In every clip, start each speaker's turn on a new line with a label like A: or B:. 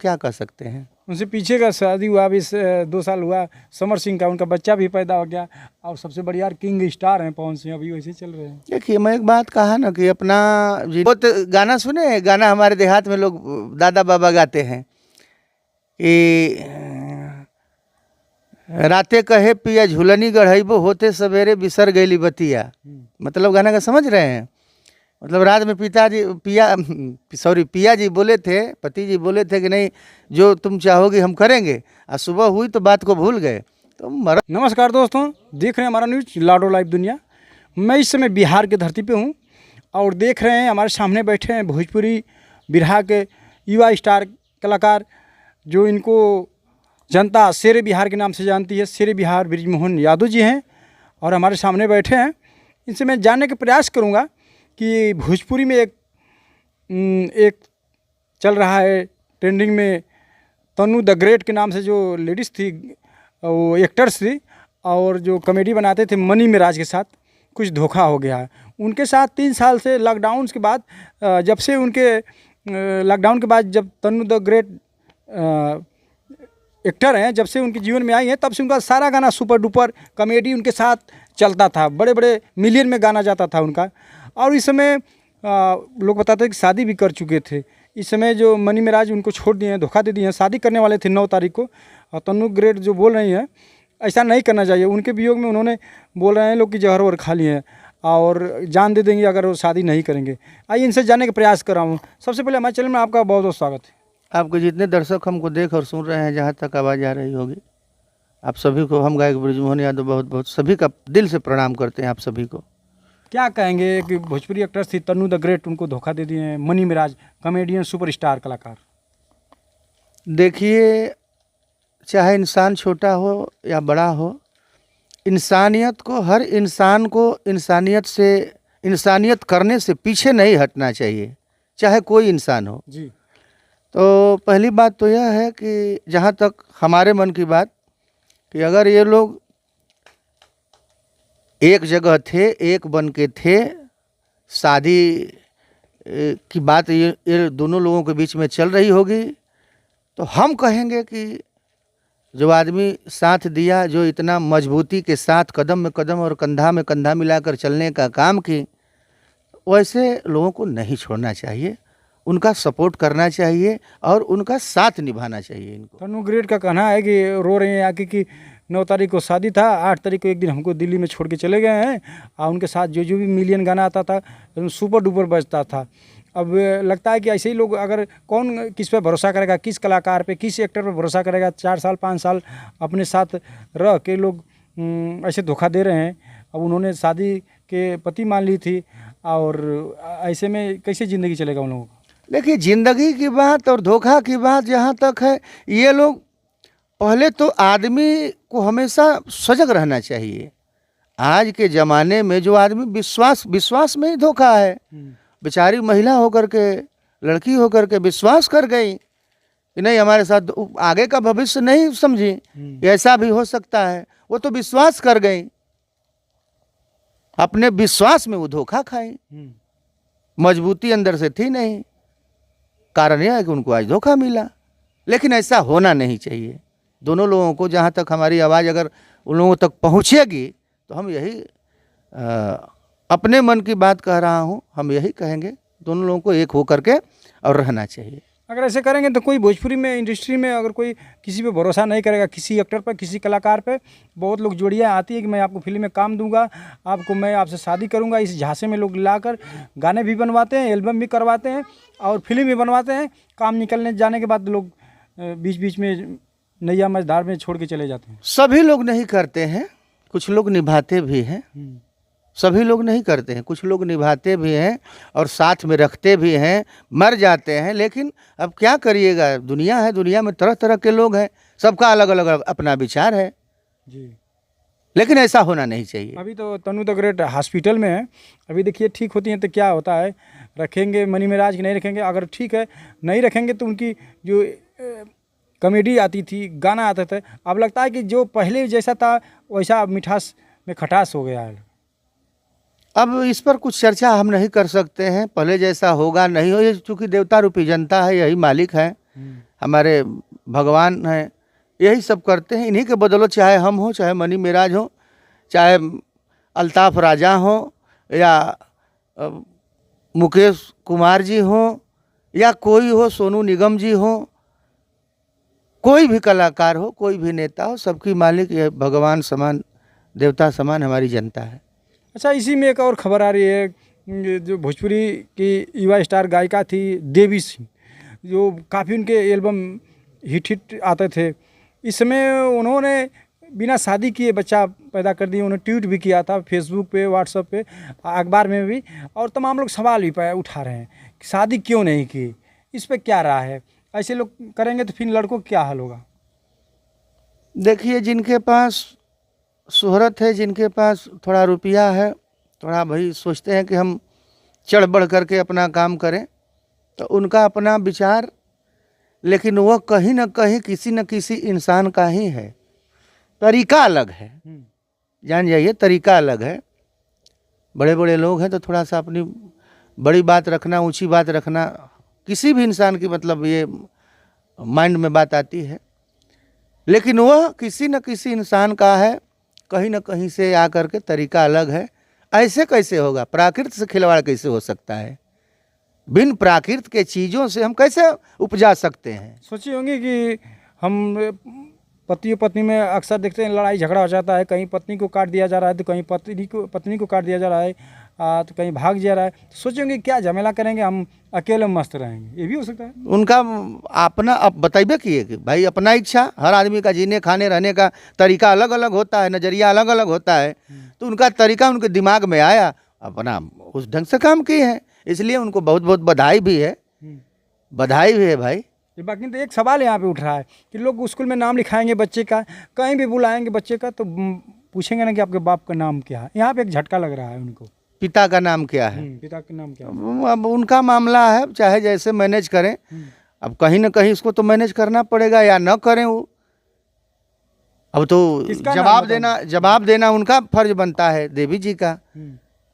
A: क्या कह सकते हैं?
B: उनसे पीछे का शादी हुआ अभी 2 साल हुआ समर सिंह का, उनका बच्चा भी पैदा हो गया। और सबसे बढ़िया किंग स्टार हैं पवन सिंह, अभी वैसे चल रहे हैं।
A: देखिए, मैं एक बात कहा ना कि अपना बहुत गाना सुने, गाना हमारे देहात में लोग दादा बाबा गाते हैं कि राते कहे पिया झूलनी गढ़ैबो होते सवेरे बिसर गईली बतिया। मतलब गाना का समझ रहे हैं? मतलब रात में पिया जी बोले थे, पति जी बोले थे कि नहीं जो तुम चाहोगी हम करेंगे, और सुबह हुई तो बात को भूल गए तो मर।
B: नमस्कार दोस्तों, देख रहे हैं हमारा न्यूज लाडो लाइव दुनिया। मैं इस समय बिहार की धरती पे हूँ और देख रहे हैं हमारे सामने बैठे हैं भोजपुरी बिरहा के युवा स्टार कलाकार, जो इनको जनता शेरे बिहार के नाम से जानती है। शेरे बिहार बृजमोहन यादव जी हैं और हमारे सामने बैठे हैं। इनसे मैं जानने का प्रयास करूँगा कि भोजपुरी में एक चल रहा है ट्रेंडिंग में, तनु द ग्रेट के नाम से जो लेडीज़ थी, वो एक्टर्स थी और जो कॉमेडी बनाते थे मनी मिराज के साथ, कुछ धोखा हो गया है उनके साथ 3 साल से। लॉकडाउन के बाद जब से उनके लॉकडाउन के बाद जब तनु द ग्रेट एक्टर हैं, जब से उनके जीवन में आई हैं, तब से उनका सारा गाना सुपर डुपर कॉमेडी उनके साथ चलता था। बड़े बड़े मिलियन में गाना जाता था उनका। और इस समय लोग बताते हैं कि शादी भी कर चुके थे। इस समय जो मनी मिराज उनको छोड़ दिए हैं, धोखा दे दिए हैं। शादी करने वाले थे 9 तारीख को। और तनु ग्रेट जो बोल रही हैं ऐसा नहीं करना चाहिए। उनके वियोग में उन्होंने बोल रहे हैं लोग कि जहर वहर खा लिए हैं और जान दे देंगे अगर वो शादी नहीं करेंगे। आइए इनसे जानने का प्रयास कर रहा हूँ। सबसे पहले हमारे चैनल में आपका बहुत बहुत स्वागत है।
A: आपके जितने दर्शक हमको देख और सुन रहे हैं, जहाँ तक आवाज़ आ रही होगी, आप सभी को हम गायक बृजमोहन यादव बहुत बहुत सभी का दिल से प्रणाम करते हैं। आप सभी को
B: क्या कहेंगे कि भोजपुरी एक्ट्रेस थी तनु द ग्रेट, उनको धोखा दे दिए हैं मनी मिराज, कॉमेडियन सुपरस्टार कलाकार।
A: देखिए, चाहे इंसान छोटा हो या बड़ा हो, इंसानियत को, हर इंसान को इंसानियत करने से पीछे नहीं हटना चाहिए, चाहे कोई इंसान हो
B: जी।
A: तो पहली बात तो यह है कि जहाँ तक हमारे मन की बात, कि अगर ये लोग एक जगह थे, एक बन के थे, शादी की बात ये दोनों लोगों के बीच में चल रही होगी, तो हम कहेंगे कि जो आदमी साथ दिया, जो इतना मजबूती के साथ कदम में कदम और कंधा में कंधा मिलाकर चलने का काम की, वैसे लोगों को नहीं छोड़ना चाहिए, उनका सपोर्ट करना चाहिए और उनका साथ निभाना चाहिए। इनको
B: तनु ग्रेट का कहना है कि रो रहे हैं आके कि 9 तारीख को शादी था, 8 तारीख को एक दिन हमको दिल्ली में छोड़ के चले गए हैं और उनके साथ जो जो भी मिलियन गाना आता था सुपर डुपर बजता था। अब लगता है कि ऐसे ही लोग, अगर कौन किस पे भरोसा करेगा, किस कलाकार पे, किस एक्टर पे भरोसा करेगा। 4 साल 5 साल अपने साथ रह के लोग ऐसे धोखा दे रहे हैं। अब उन्होंने शादी के पति मान ली थी और ऐसे में कैसे ज़िंदगी चलेगा उन लोगों को।
A: देखिए, जिंदगी की बात और धोखा की बात जहाँ तक है, ये लोग पहले तो आदमी को हमेशा सजग रहना चाहिए। आज के ज़माने में जो आदमी विश्वास में ही धोखा है। बेचारी महिला होकर के, लड़की होकर के विश्वास कर गई कि नहीं हमारे साथ आगे का भविष्य नहीं समझी, ऐसा भी हो सकता है। वो तो विश्वास कर गई, अपने विश्वास में वो धोखा खाई, मजबूती अंदर से थी नहीं। कारण यह है कि उनको आज धोखा मिला, लेकिन ऐसा होना नहीं चाहिए। दोनों लोगों को, जहाँ तक हमारी आवाज़ अगर उन लोगों तक पहुँचेगी तो हम यही अपने मन की बात कह रहा हूँ, हम यही कहेंगे दोनों लोगों को एक हो करके और रहना चाहिए।
B: अगर ऐसे करेंगे तो कोई भोजपुरी में, इंडस्ट्री में अगर कोई किसी पे भरोसा नहीं करेगा, किसी एक्टर पर, किसी कलाकार पे। बहुत लोग जोड़ियाँ आती है कि मैं आपको फिल्म में काम दूंगा, मैं आपसे शादी करूंगा, इस झांसे में लोग लाकर गाने भी बनवाते हैं, एल्बम भी करवाते हैं और फिल्म भी बनवाते हैं। काम निकलने जाने के बाद लोग बीच बीच में नैया मझधार में छोड़ के चले जाते हैं।
A: सभी लोग नहीं करते हैं, कुछ लोग निभाते भी हैं। सभी लोग नहीं करते हैं, कुछ लोग निभाते भी हैं और साथ में रखते भी हैं, मर जाते हैं। लेकिन अब क्या करिएगा, दुनिया है, दुनिया में तरह तरह के लोग हैं, सबका अलग अलग अपना विचार है
B: जी।
A: लेकिन ऐसा होना नहीं चाहिए।
B: अभी तो तनु द ग्रेट हॉस्पिटल में है। अभी देखिए ठीक होती हैं तो क्या होता है, रखेंगे मनी मिराज की नहीं रखेंगे। अगर ठीक है नहीं रखेंगे तो उनकी जो कॉमेडी आती थी, गाना आते थे, अब लगता है कि जो पहले जैसा था वैसा मिठास में खटास हो गया है।
A: अब इस पर कुछ चर्चा हम नहीं कर सकते हैं, पहले जैसा होगा नहीं हो, ये चूँकि देवता रूपी जनता है, यही मालिक है, हमारे भगवान हैं, यही सब करते हैं। इन्हीं के बदौलत चाहे हम हो, चाहे मनी मिराज हो, चाहे अल्ताफ राजा हो, या मुकेश कुमार जी हो, या कोई हो, सोनू निगम जी हो, कोई भी कलाकार हो, कोई भी नेता हो, सबकी मालिक ये भगवान समान, देवता समान हमारी जनता है।
B: अच्छा, इसी में एक और खबर आ रही है, ये जो भोजपुरी की युवा स्टार गायिका थी देवी सिंह, जो काफ़ी उनके एल्बम हिट आते थे, इस समय उन्होंने बिना शादी किए बच्चा पैदा कर दिया। उन्होंने ट्वीट भी किया था फेसबुक पे, व्हाट्सएप पे, अखबार में भी, और तमाम लोग सवाल भी उठा रहे हैं कि शादी क्यों नहीं की, इस पर क्या राय है? ऐसे लोग करेंगे तो फिर लड़कों का क्या हाल होगा?
A: देखिए, जिनके पास शोहरत है, जिनके पास थोड़ा रुपया है, थोड़ा भाई सोचते हैं कि हम चढ़ बढ़ करके अपना काम करें, तो उनका अपना विचार, लेकिन वह कहीं ना कहीं किसी न किसी इंसान का ही है। तरीका अलग है, जान जाइए, तरीका अलग है। बड़े बड़े लोग हैं तो थोड़ा सा अपनी बड़ी बात रखना, ऊंची बात रखना, किसी भी इंसान की मतलब ये माइंड में बात आती है, लेकिन वह किसी न किसी इंसान का है, कहीं न कहीं से आकर के तरीका अलग है। ऐसे कैसे होगा? प्राकृत से खिलवाड़ कैसे हो सकता है? बिन प्राकृत के चीज़ों से हम कैसे उपजा सकते हैं?
B: सोची होंगी कि हम पति और पत्नी में अक्सर देखते हैं लड़ाई झगड़ा हो जाता है, कहीं पत्नी को काट दिया जा रहा है, तो कहीं पत्नी को काट दिया जा रहा है, तो कहीं भाग जा रहा है। तो सोची होंगी क्या झमेला करेंगे, हम अकेले मस्त रहेंगे, ये भी हो सकता है।
A: उनका अपना, अब बताइए कि भाई अपना इच्छा, हर आदमी का जीने खाने रहने का तरीका अलग अलग होता है, नज़रिया अलग अलग होता है, तो उनका तरीका उनके दिमाग में आया, अपना उस ढंग से काम किए हैं, इसलिए उनको बहुत बहुत बधाई भी है, बधाई भी है भाई।
B: ये बाकी तो एक सवाल यहाँ पे उठ रहा है कि लोग स्कूल में नाम लिखाएंगे बच्चे का, कहीं भी बुलाएंगे बच्चे का, तो पूछेंगे ना कि आपके बाप का नाम क्या है। यहाँ पे एक झटका लग रहा है उनको,
A: पिता का नाम क्या है,
B: पिता का नाम क्या है।
A: अब उनका मामला है, चाहे जैसे मैनेज करें। अब कहीं ना कहीं इसको तो मैनेज करना पड़ेगा, या न करें वो, अब तो जवाब देना उनका फर्ज बनता है, देवी जी का।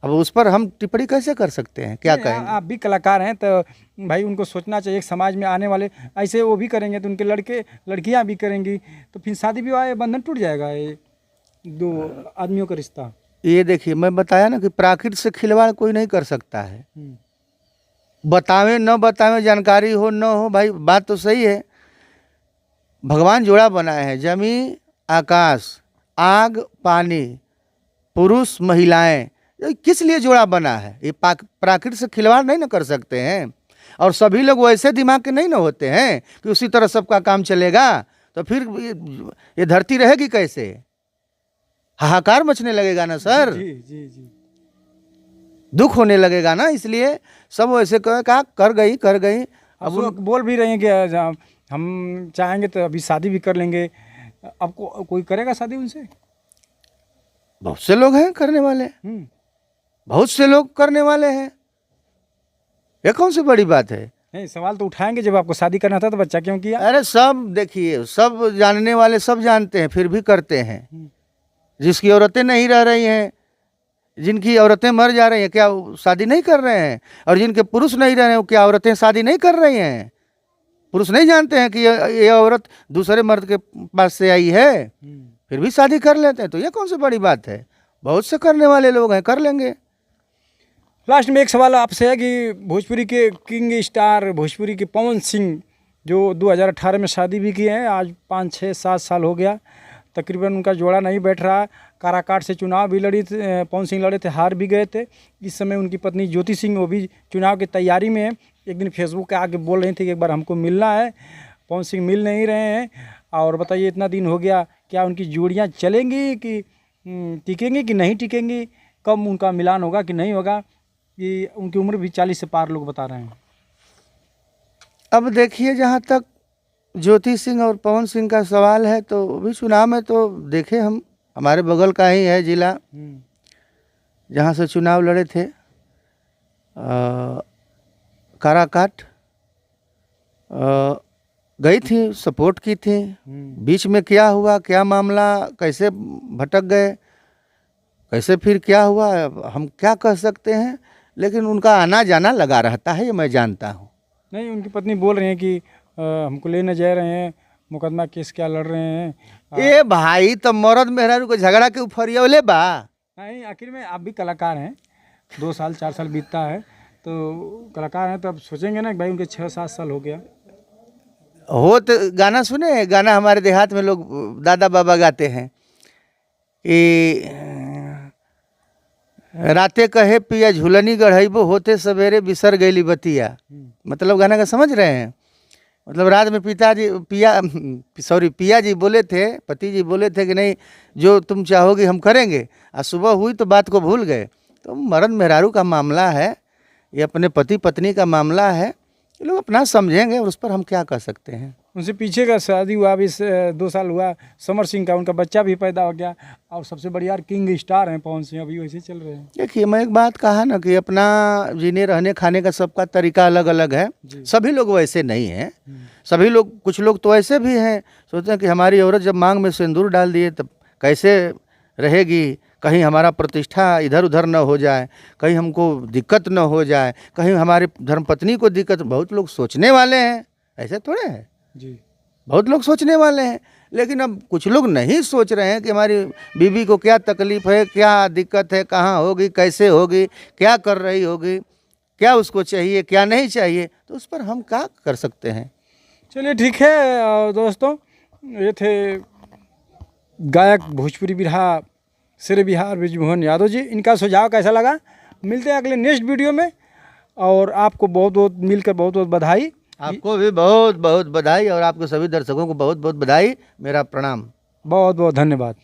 A: अब उस पर हम टिप्पणी कैसे कर सकते हैं, क्या कहें?
B: आप भी कलाकार हैं तो भाई उनको सोचना चाहिए, एक समाज में आने वाले ऐसे वो भी करेंगे तो उनके लड़के लड़कियां भी करेंगी, तो फिर शादी विवाह बंधन टूट जाएगा, ये दो आदमियों का रिश्ता।
A: ये देखिए, मैं बताया ना कि प्राकृत से खिलवाड़ कोई नहीं कर सकता है। बतावे न बतावे, जानकारी हो न हो, भाई बात तो सही है। भगवान जोड़ा बनाए हैं, जमीन आकाश, आग पानी, पुरुष महिलाएं, किस लिए जोड़ा बना है? ये प्राकृत से खिलवाड़ नहीं ना कर सकते हैं। और सभी लोग वैसे दिमाग के नहीं ना होते हैं कि उसी तरह सबका काम चलेगा, तो फिर ये धरती रहेगी कैसे? हाहाकार मचने लगेगा ना सर,
B: जी।
A: दुख होने लगेगा ना, इसलिए सब वैसे कहा कर गई।
B: अब वो बोल भी रहे हैं कि हम चाहेंगे तो अभी शादी भी कर लेंगे। आपको कोई करेगा शादी उनसे?
A: बहुत से लोग हैं करने वाले, बहुत से लोग करने वाले हैं, ये कौन सी बड़ी बात है?
B: नहीं, सवाल तो उठाएंगे, जब आपको शादी करना था तो बच्चा क्यों किया?
A: अरे सब देखिए, सब जानने वाले सब जानते हैं, फिर भी करते हैं। जिसकी औरतें नहीं रह रही हैं, जिनकी औरतें मर जा रही हैं, क्या शादी नहीं कर रहे हैं? और जिनके पुरुष नहीं रह रहे हैं, क्या औरतें शादी नहीं कर रही हैं? पुरुष नहीं जानते हैं कि ये औरत दूसरे मर्द के पास से आई है, फिर भी शादी कर लेते हैं, तो ये कौन सी बड़ी बात है? बहुत से करने वाले लोग हैं, कर लेंगे।
B: लास्ट में एक सवाल आपसे है कि भोजपुरी के किंग स्टार, भोजपुरी के पवन सिंह, जो 2018 में शादी भी किए हैं, आज 5, 6, 7 साल हो गया, तकरीबन उनका जोड़ा नहीं बैठ रहा। काराकाट से चुनाव भी लड़ी थे, पवन सिंह लड़े थे, हार भी गए थे। इस समय उनकी पत्नी ज्योति सिंह, वो भी चुनाव की तैयारी में है। एक दिन फेसबुक पे आके बोल रही थी कि एक बार हमको मिलना है, पवन सिंह मिल नहीं रहे हैं। और बताइए, इतना दिन हो गया, क्या उनकी जोड़ियाँ चलेंगी कि टिकेंगी कि नहीं टिकेंगी? कब उनका मिलान होगा कि नहीं होगा? कि उनकी उम्र भी 40 से पार लोग बता रहे हैं।
A: अब देखिए, जहाँ तक ज्योति सिंह और पवन सिंह का सवाल है, तो भी चुनाव में तो देखे हम, हमारे बगल का ही है जिला जहाँ से चुनाव लड़े थे, काराकाट, गई थी, सपोर्ट की थी। बीच में क्या हुआ, क्या मामला, कैसे भटक गए, कैसे फिर क्या हुआ, हम क्या कह सकते हैं? लेकिन उनका आना जाना लगा रहता है, ये मैं जानता हूँ।
B: नहीं, उनकी पत्नी बोल रही हैं कि हमको लेने जा रहे हैं, मुकदमा केस क्या लड़ रहे हैं।
A: ए भाई तो मर्द मेहरारू को झगड़ा के उफरियौले बा।
B: नहीं, आखिर में आप भी कलाकार हैं, 2 साल 4 साल बीतता है तो कलाकार हैं, तो अब सोचेंगे ना कि भाई उनके 6-7 साल हो गया।
A: हो तो गाना सुने, गाना हमारे देहात में लोग दादा बाबा गाते हैं कि राते कहे पिया झूलनी गढ़ैबो होते सवेरे बिसर गईली बतिया। मतलब गाना का समझ रहे हैं? मतलब रात में पिया जी बोले थे, पति जी बोले थे कि नहीं जो तुम चाहोगी हम करेंगे, और सुबह हुई तो बात को भूल गए। तो मर्द मेहरारू का मामला है, ये अपने पति पत्नी का मामला है, ये लोग अपना समझेंगे और उस पर हम क्या कर सकते हैं।
B: उनसे पीछे का शादी हुआ अभी 2 साल हुआ समर सिंह का, उनका बच्चा भी पैदा हो गया, और सबसे बढ़िया किंग स्टार हैं पवन सिंह, अभी वैसे चल रहे हैं।
A: देखिए मैं एक बात कहा ना कि अपना जीने रहने खाने का सबका तरीका अलग अलग है, सभी लोग वैसे नहीं हैं। सभी लोग, कुछ लोग तो ऐसे भी हैं, सोचते हैं कि हमारी औरत जब मांग में सिंदूर डाल दिए तब कैसे रहेगी, कहीं हमारा प्रतिष्ठा इधर उधर न हो जाए, कहीं हमको दिक्कत न हो जाए, कहीं हमारे धर्मपत्नी को दिक्कत। बहुत लोग सोचने वाले हैं, ऐसे थोड़े हैं
B: जी,
A: बहुत लोग सोचने वाले हैं। लेकिन अब कुछ लोग नहीं सोच रहे हैं कि हमारी बीवी को क्या तकलीफ़ है, क्या दिक्कत है, कहाँ होगी, कैसे होगी, क्या कर रही होगी, क्या उसको चाहिए, क्या नहीं चाहिए। तो उस पर हम क्या कर सकते हैं।
B: चलिए ठीक है दोस्तों, ये थे गायक भोजपुरी बिरहा शेर बिहार बृजमोहन यादव जी। इनका सुझाव कैसा लगा, मिलते हैं अगले नेक्स्ट वीडियो में। और आपको बहुत बहुत मिलकर बहुत बहुत बधाई।
A: आपको भी बहुत बहुत बधाई और आपके सभी दर्शकों को बहुत बहुत बधाई, मेरा प्रणाम।
B: बहुत बहुत धन्यवाद।